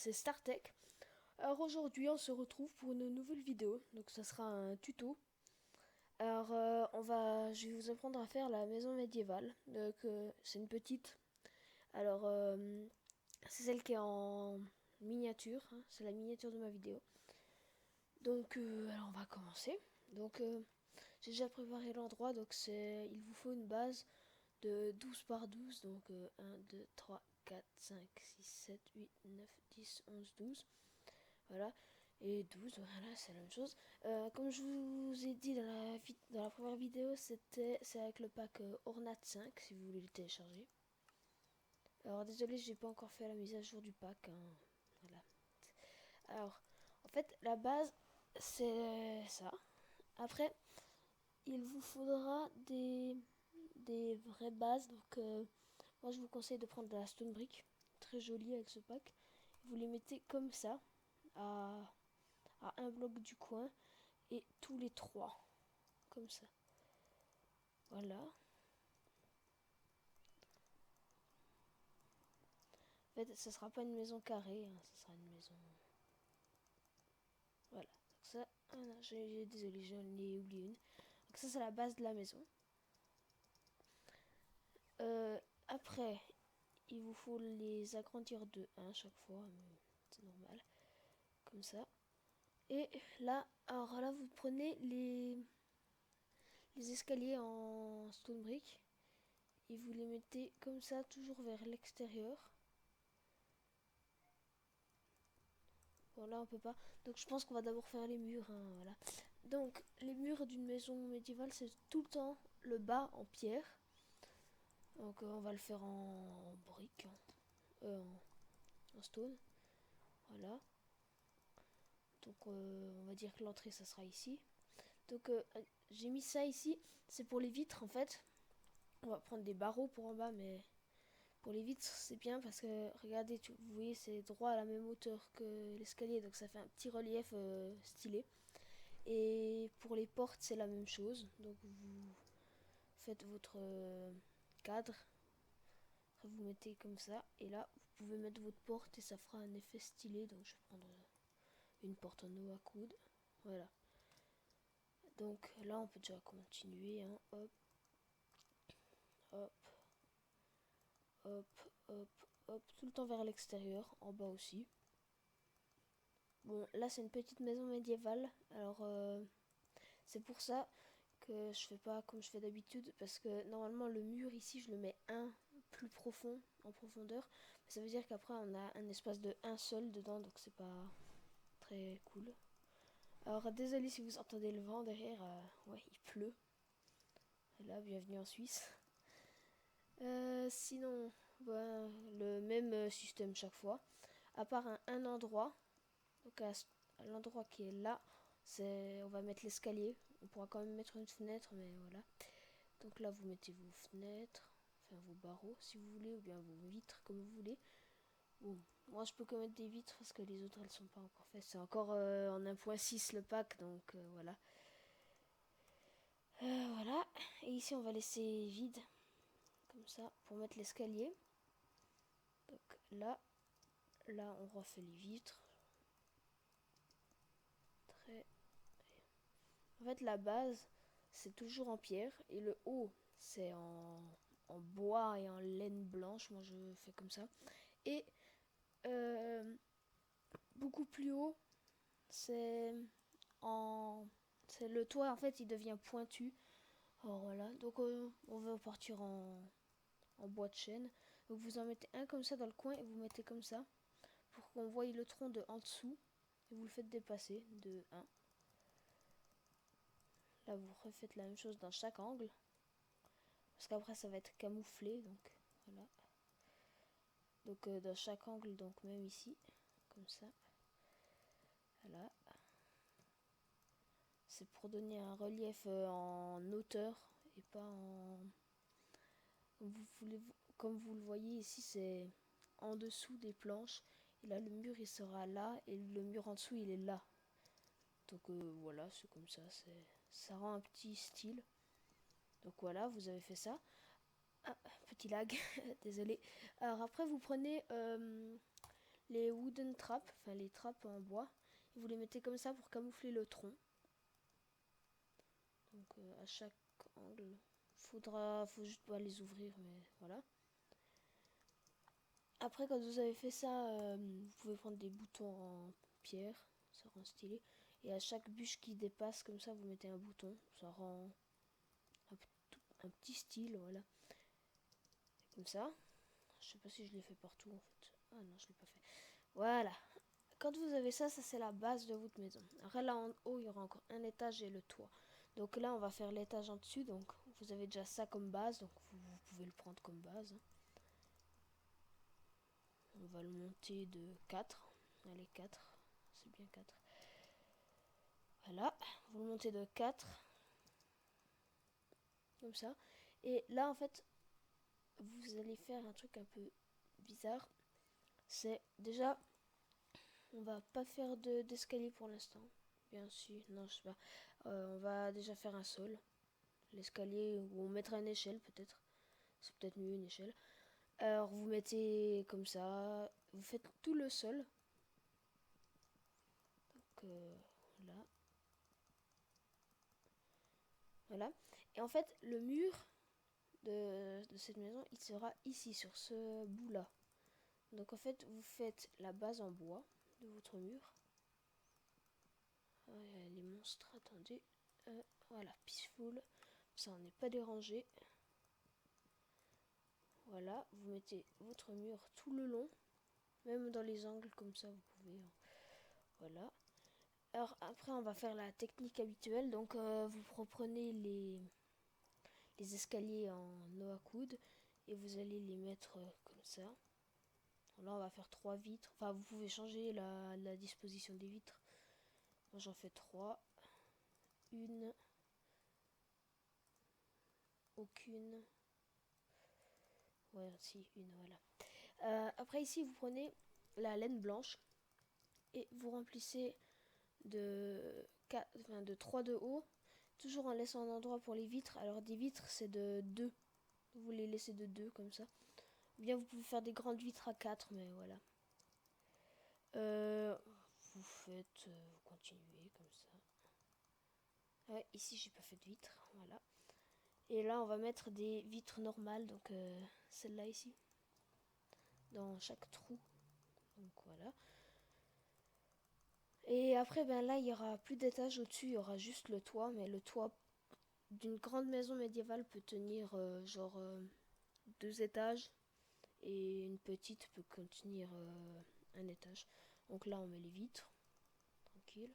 c'est StarTech. Alors aujourd'hui on se retrouve pour une nouvelle vidéo, donc ça sera un tuto. Alors je vais vous apprendre à faire la maison médiévale, donc c'est une petite. Alors c'est celle qui est en miniature, hein, c'est la miniature de ma vidéo. Donc alors on va commencer. Donc j'ai déjà préparé l'endroit, donc il vous faut une base de 12 par 12, donc 1, 2, 3, 4, 5, 6, 7, 8, 9, 10, 11, 12. Voilà. Et 12, voilà, c'est la même chose. Comme je vous ai dit dans la première vidéo, c'est avec le pack Ornat 5, si vous voulez le télécharger. Alors désolé, j'ai pas encore fait la mise à jour du pack, hein. Voilà. Alors, en fait, la base, c'est ça. Après, il vous faudra des vraies bases. Donc, moi, je vous conseille de prendre de la stone brick, très jolie avec ce pack. Vous les mettez comme ça, à un bloc du coin, et tous les trois, comme ça. Voilà. En fait, ça sera pas une maison carrée, hein, ça sera une maison. Voilà. Donc ça, désolé, j'en ai oublié une. Donc ça, c'est la base de la maison. Après, il vous faut les agrandir de 1 chaque fois, mais c'est normal. Comme ça. Et là, alors là, vous prenez les escaliers en stone brick et vous les mettez comme ça, toujours vers l'extérieur. Bon, là, on peut pas. Donc, je pense qu'on va d'abord faire les murs, hein, voilà. Donc, les murs d'une maison médiévale, c'est tout le temps le bas en pierre. Donc, on va le faire en brique, en stone. Voilà. Donc, on va dire que l'entrée, ça sera ici. Donc, j'ai mis ça ici. C'est pour les vitres, en fait. On va prendre des barreaux pour en bas, mais pour les vitres, c'est bien parce que, regardez, vous voyez, c'est droit à la même hauteur que l'escalier. Donc, ça fait un petit relief stylé. Et pour les portes, c'est la même chose. Donc, vous faites votre cadre. Après, vous mettez comme ça. Et là, vous pouvez mettre votre porte et ça fera un effet stylé. Donc, je vais prendre une porte en eau à coude. Voilà. Donc, là, on peut déjà continuer, hein. Hop. Hop. Hop, hop, hop, tout le temps vers l'extérieur, en bas aussi. Bon, là c'est une petite maison médiévale, alors c'est pour ça que je fais pas comme je fais d'habitude, parce que normalement le mur ici je le mets un plus profond, en profondeur, mais ça veut dire qu'après on a un espace de un seul dedans, donc c'est pas très cool. Alors désolé si vous entendez le vent derrière, ouais il pleut. Et là, bienvenue en Suisse. Sinon, ouais, le même système chaque fois. À part un endroit, donc à l'endroit qui est là, on va mettre l'escalier. On pourra quand même mettre une fenêtre, mais voilà. Donc là, vous mettez vos fenêtres, enfin vos barreaux si vous voulez, ou bien vos vitres comme vous voulez. Bon, moi je peux que mettre des vitres parce que les autres elles sont pas encore faites. C'est encore en 1.6 le pack, donc voilà. Voilà. Et ici, on va laisser vide, comme ça, pour mettre l'escalier. Donc là, on refait les vitres. Très. En fait, la base, c'est toujours en pierre. Et le haut, c'est en bois et en laine blanche. Moi, je fais comme ça. Et euh, beaucoup plus haut, c'est en. C'est le toit, en fait, il devient pointu. Alors voilà. Donc, on va partir en bois de chêne. Donc, vous en mettez un comme ça dans le coin et vous mettez comme ça. Pour qu'on voie le tronc de en dessous. Et vous le faites dépasser de 1. Là, vous refaites la même chose dans chaque angle. Parce qu'après, ça va être camouflé. Donc, voilà. Donc, dans chaque angle, donc même ici. Comme ça. Voilà. C'est pour donner un relief en hauteur. Et pas en... Comme vous le voyez ici, c'est en dessous des planches. Et là, le mur, il sera là. Et le mur en dessous, il est là. Donc, voilà, c'est comme ça. Ça rend un petit style. Donc, voilà, vous avez fait ça. Ah, petit lag, désolé. Alors après, vous prenez les wooden traps, enfin les trappes en bois, et vous les mettez comme ça pour camoufler le tronc. Donc à chaque angle, faut juste pas les ouvrir, mais voilà. Après, quand vous avez fait ça, vous pouvez prendre des boutons en pierre, ça rend stylé. Et à chaque bûche qui dépasse, comme ça, vous mettez un bouton, ça rend un petit style, voilà. Comme ça. Je sais pas si je l'ai fait partout en fait. Ah non, je l'ai pas fait. Voilà. Quand vous avez ça, ça c'est la base de votre maison. Après là en haut, il y aura encore un étage et le toit. Donc là, on va faire l'étage en dessus. Donc vous avez déjà ça comme base, donc vous pouvez le prendre comme base. On va le monter de 4. Allez, 4. C'est bien 4. Voilà. Vous le montez de 4. Comme ça. Et là, en fait, vous allez faire un truc un peu bizarre. C'est déjà, on va pas faire d'escalier pour l'instant. Bien sûr, non, je sais pas. On va déjà faire un sol. L'escalier, ou on mettra une échelle peut-être. C'est peut-être mieux une échelle. Alors vous mettez comme ça. Vous faites tout le sol. Donc là. Voilà. Et en fait, le mur de cette maison, il sera ici, sur ce bout-là. Donc en fait, vous faites la base en bois de votre mur. Ah, il y a les monstres, attendez. Voilà, peaceful. Ça, on n'est pas dérangé. Voilà, vous mettez votre mur tout le long. Même dans les angles comme ça, vous pouvez. Voilà. Alors après, on va faire la technique habituelle. Donc vous reprenez les escaliers en noix coude et vous allez les mettre comme ça. Là, on va faire 3 vitres. Enfin, vous pouvez changer la disposition des vitres. Moi, j'en fais 3. Une. Aucune. Ouais, si, une, voilà. Après, ici, vous prenez la laine blanche et vous remplissez de 3 de haut, toujours en laissant un endroit pour les vitres. Alors des vitres c'est de 2, vous les laissez de 2 comme ça. Ou bien vous pouvez faire des grandes vitres à 4, mais voilà. Vous continuez comme ça. Ouais, ici j'ai pas fait de vitres, voilà. Et là on va mettre des vitres normales, donc celle-là ici, dans chaque trou. Donc voilà. Et après, ben là, il y aura plus d'étage au-dessus, il y aura juste le toit, mais le toit d'une grande maison médiévale peut tenir 2 étages et une petite peut contenir un étage. Donc là, on met les vitres, tranquille.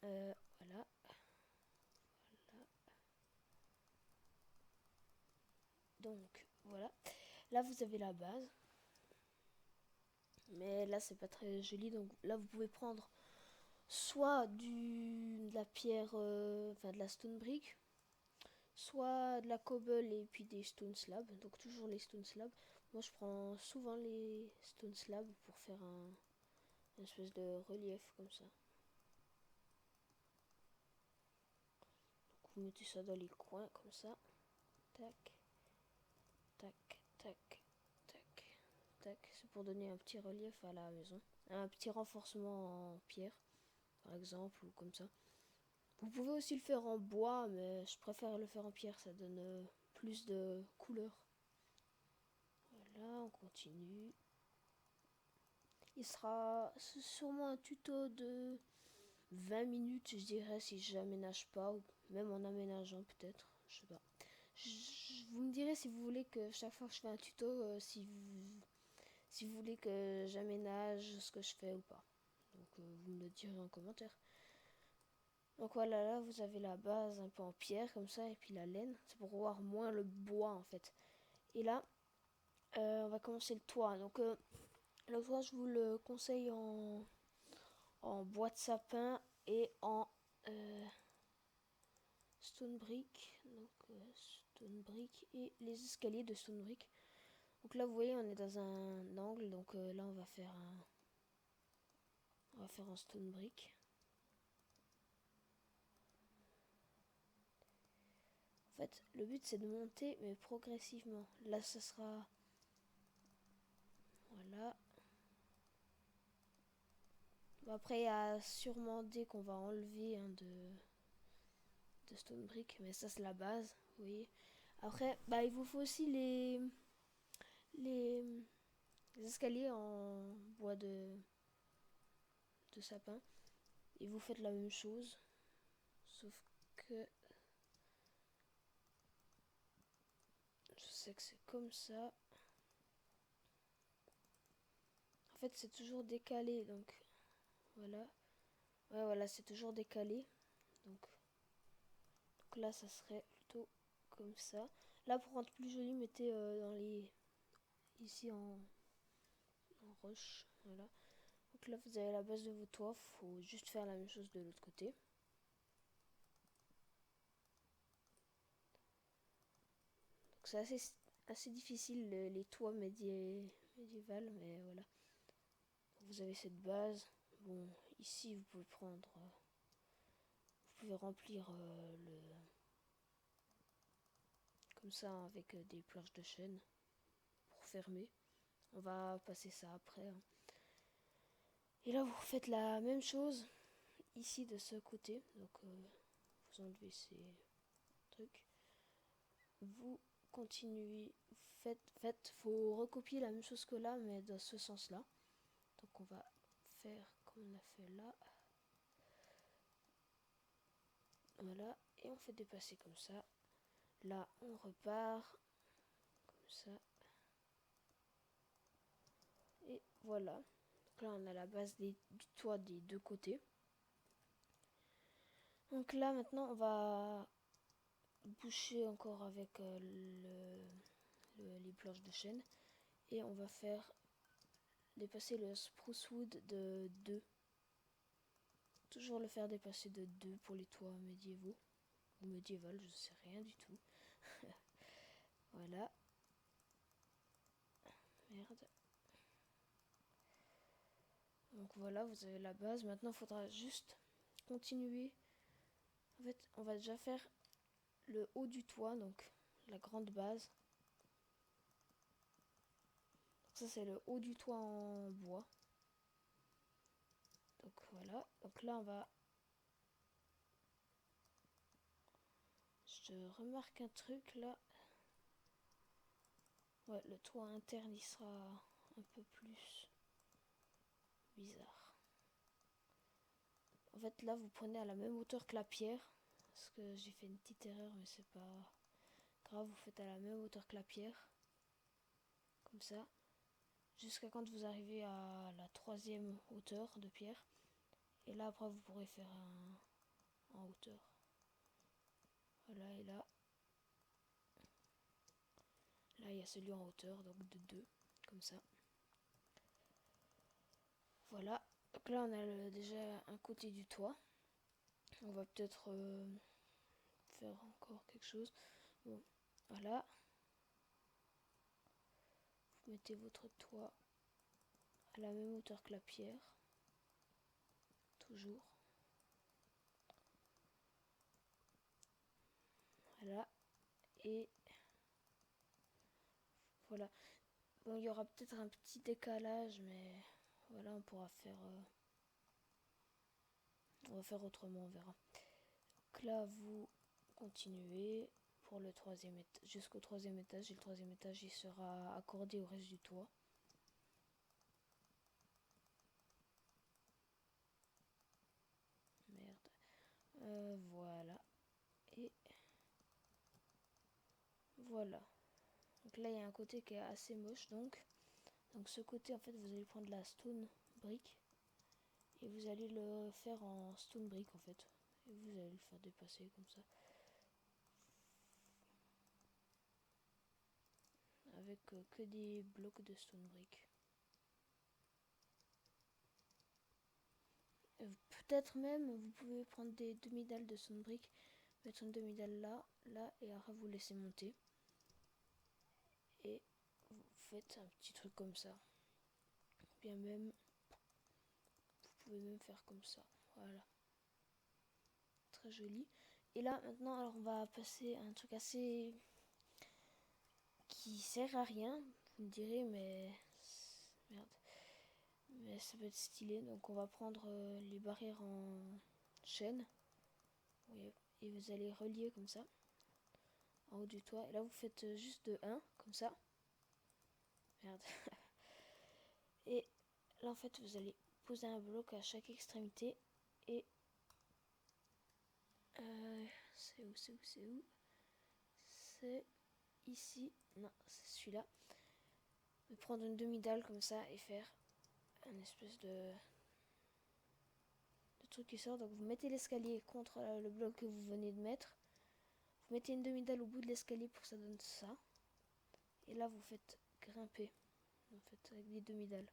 Voilà. Voilà. Donc voilà. Là, vous avez la base. Mais là, c'est pas très joli. Donc là, vous pouvez prendre soit de la pierre, enfin de la stone brick, soit de la cobble et puis des stone slabs. Donc toujours les stone slabs. Moi, je prends souvent les stone slabs pour faire une espèce de relief comme ça. Donc vous mettez ça dans les coins comme ça. Tac, tac, tac, tac, tac. C'est pour donner un petit relief à la maison. Un petit renforcement en pierre, par exemple, ou comme ça. Vous pouvez aussi le faire en bois, mais je préfère le faire en pierre, ça donne plus de couleur. Voilà, on continue. Il sera sûrement un tuto de 20 minutes, je dirais, si j'aménage pas, ou même en aménageant peut-être, je sais pas. Vous me direz si vous voulez que chaque fois que je fais un tuto, si vous voulez que j'aménage ce que je fais ou pas. Donc vous me le direz en commentaire. Donc voilà, là vous avez la base un peu en pierre comme ça, et puis la laine, c'est pour voir moins le bois en fait. Et là, on va commencer le toit. Donc le toit, je vous le conseille en bois de sapin et en stone brick. Donc stone brick et les escaliers de stone brick. Donc là, vous voyez, on est dans un angle. Donc là, on va faire un stone brick. En fait, le but c'est de monter, mais progressivement. Là, ça sera. Voilà. Bon, après, il y a sûrement des qu'on va enlever de stone brick, mais ça c'est la base, oui. Après, bah, il vous faut aussi les, les escaliers en bois de sapin. Et vous faites la même chose, sauf que je sais que c'est comme ça. En fait, c'est toujours décalé, donc voilà. Ouais, voilà, c'est toujours décalé. Donc là, ça serait plutôt comme ça. Là, pour rendre plus joli, mettez dans les ici en roche, voilà. Donc là, vous avez la base de vos toits. Faut juste faire la même chose de l'autre côté. Donc c'est assez difficile les toits médiévales, mais voilà. Vous avez cette base. Bon, ici vous pouvez prendre, vous pouvez remplir le comme ça avec des planches de chêne pour fermer. On va passer ça après, hein. Et là vous faites la même chose ici de ce côté. Donc vous enlevez ces trucs. Vous continuez, faut recopier la même chose que là, mais dans ce sens-là. Donc on va faire comme on a fait là. Voilà, et on fait dépasser comme ça. Là, on repart comme ça. Et voilà. Donc là, on a la base du toit des deux côtés. Donc là, maintenant, on va boucher encore avec les planches de chêne. Et on va faire dépasser le spruce wood de 2. Toujours le faire dépasser de 2 pour les toits médiévaux. Ou médiéval, je sais rien du tout. Voilà. Merde. Donc voilà, vous avez la base. Maintenant, il faudra juste continuer. En fait, on va déjà faire le haut du toit, donc la grande base. Ça, c'est le haut du toit en bois. Donc voilà. Donc là, on va... Je remarque un truc là. Ouais, le toit interne, il sera un peu plus bizarre. En fait, là, vous prenez à la même hauteur que la pierre. Parce que j'ai fait une petite erreur, mais c'est pas grave. Vous faites à la même hauteur que la pierre. Comme ça. Jusqu'à quand vous arrivez à la 3e hauteur de pierre. Et là, après, vous pourrez faire un en hauteur. Voilà, et là. Là, il y a celui en hauteur, donc de 2. Comme ça. Voilà. Donc là, on a déjà un côté du toit. On va peut-être faire encore quelque chose. Bon, voilà. Vous mettez votre toit à la même hauteur que la pierre. Toujours. Voilà. Et voilà. Bon, il y aura peut-être un petit décalage, mais voilà, on pourra faire... on va faire autrement, on verra. Donc là, vous continuez pour le 3e étage, jusqu'au 3e étage. Et le 3e étage, il sera accordé au reste du toit. Merde. Voilà. Et voilà. Donc là, il y a un côté qui est assez moche, donc ce côté, en fait, vous allez prendre la stone brick et vous allez le faire en stone brick, en fait. Et vous allez le faire dépasser comme ça. Avec que des blocs de stone brick. Peut-être même, vous pouvez prendre des demi-dalles de stone brick, mettre une demi-dalle là, là, et après vous laisser monter. Et vous faites un petit truc comme ça. Bien même, vous pouvez même faire comme ça. Voilà. Très joli. Et là, maintenant, alors on va passer à un truc assez... qui sert à rien. Vous me direz, mais... Merde. mais ça peut être stylé. Donc on va prendre les barrières en chaîne. Et vous allez relier comme ça en haut du toit. Et là vous faites juste de 1 comme ça. Merde. Et là en fait vous allez poser un bloc à chaque extrémité. Et c'est où c'est ici. Non, c'est celui-là. De prendre une demi-dalle comme ça et faire un espèce de truc qui sort. Donc vous mettez l'escalier contre le bloc que vous venez de mettre. Vous mettez une demi-dalle au bout de l'escalier pour que ça donne ça. Et là vous faites grimper en fait avec des demi-dalles.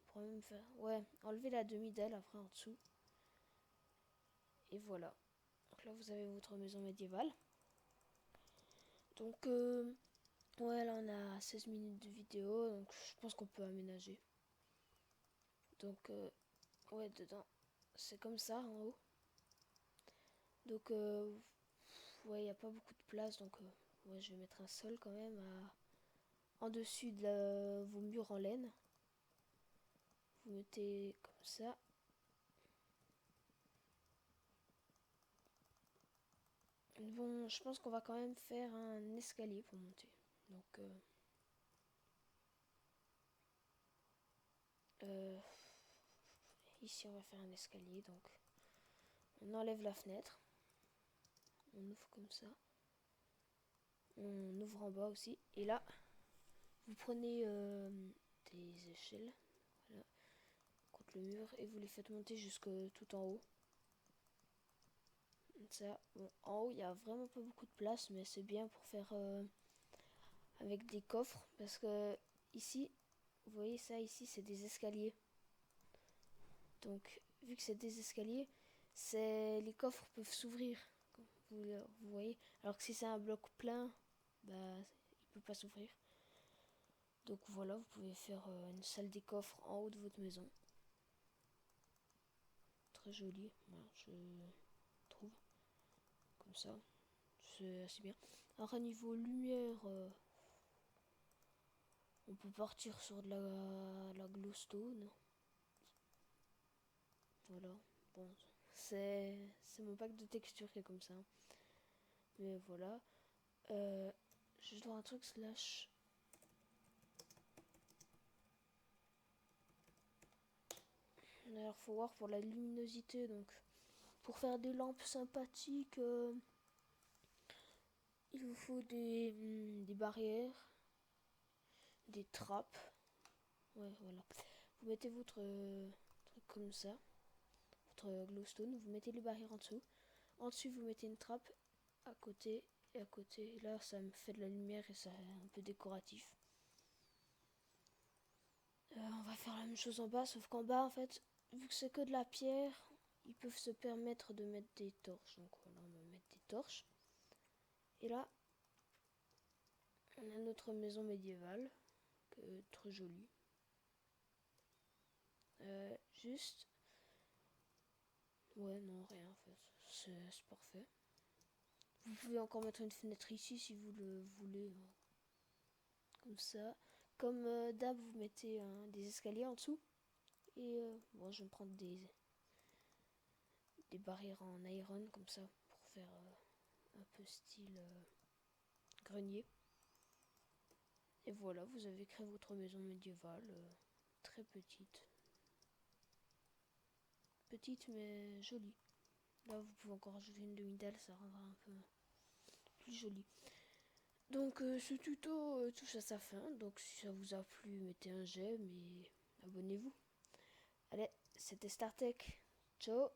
Pour même faire. Ouais, enlevez la demi-dalle après en dessous. Et voilà. Donc là vous avez votre maison médiévale. Donc ouais, là on a 16 minutes de vidéo, donc je pense qu'on peut aménager. Donc ouais, dedans c'est comme ça en haut. Donc ouais, il n'y a pas beaucoup de place, donc ouais, je vais mettre un sol quand même en dessus de vos murs en laine. Vous mettez comme ça. Bon, je pense qu'on va quand même faire un escalier pour monter. Donc ici on va faire un escalier, donc on enlève la fenêtre. On ouvre comme ça. On ouvre en bas aussi. Et là, vous prenez des échelles, voilà, contre le mur et vous les faites monter jusque tout en haut. Ça, bon, en haut, il n'y a vraiment pas beaucoup de place, mais c'est bien pour faire avec des coffres. Parce que ici, vous voyez ça, ici, c'est des escaliers. Donc, vu que c'est des escaliers, les coffres peuvent s'ouvrir. Vous voyez. Alors que si c'est un bloc plein, bah, il peut pas s'ouvrir. Donc voilà, vous pouvez faire une salle des coffres en haut de votre maison. Très joli, voilà, je trouve. Comme ça, c'est assez bien. Alors à niveau lumière, on peut partir sur de la glowstone. Voilà, bon, c'est mon pack de texture qui est comme ça. Mais voilà. Je dois un truc slash. Alors faut voir pour la luminosité, donc pour faire des lampes sympathiques, il vous faut des barrières, des trappes. Ouais, voilà. Vous mettez votre truc comme ça, votre glowstone, vous mettez les barrières en dessous. En dessus, vous mettez une trappe à côté et à côté. Et là, ça me fait de la lumière et ça est un peu décoratif. On va faire la même chose en bas, sauf qu'en bas, en fait, vu que c'est que de la pierre, ils peuvent se permettre de mettre des torches. Donc voilà, on va mettre des torches. Et là, on a notre maison médiévale, très jolie. Juste... Ouais, non, rien en fait. C'est parfait. Vous pouvez encore mettre une fenêtre ici si vous le voulez. Comme ça. Comme d'hab, vous mettez des escaliers en dessous. Et bon, je vais me prendre des barrières en iron comme ça pour faire un peu style grenier. Et voilà, vous avez créé votre maison médiévale, très petite. Petite mais jolie. Là, vous pouvez encore rajouter une demi-dalle, ça rendra un peu plus joli. Donc ce tuto touche à sa fin. Donc si ça vous a plu, mettez un j'aime et abonnez-vous. Allez, c'était StarTech. Ciao.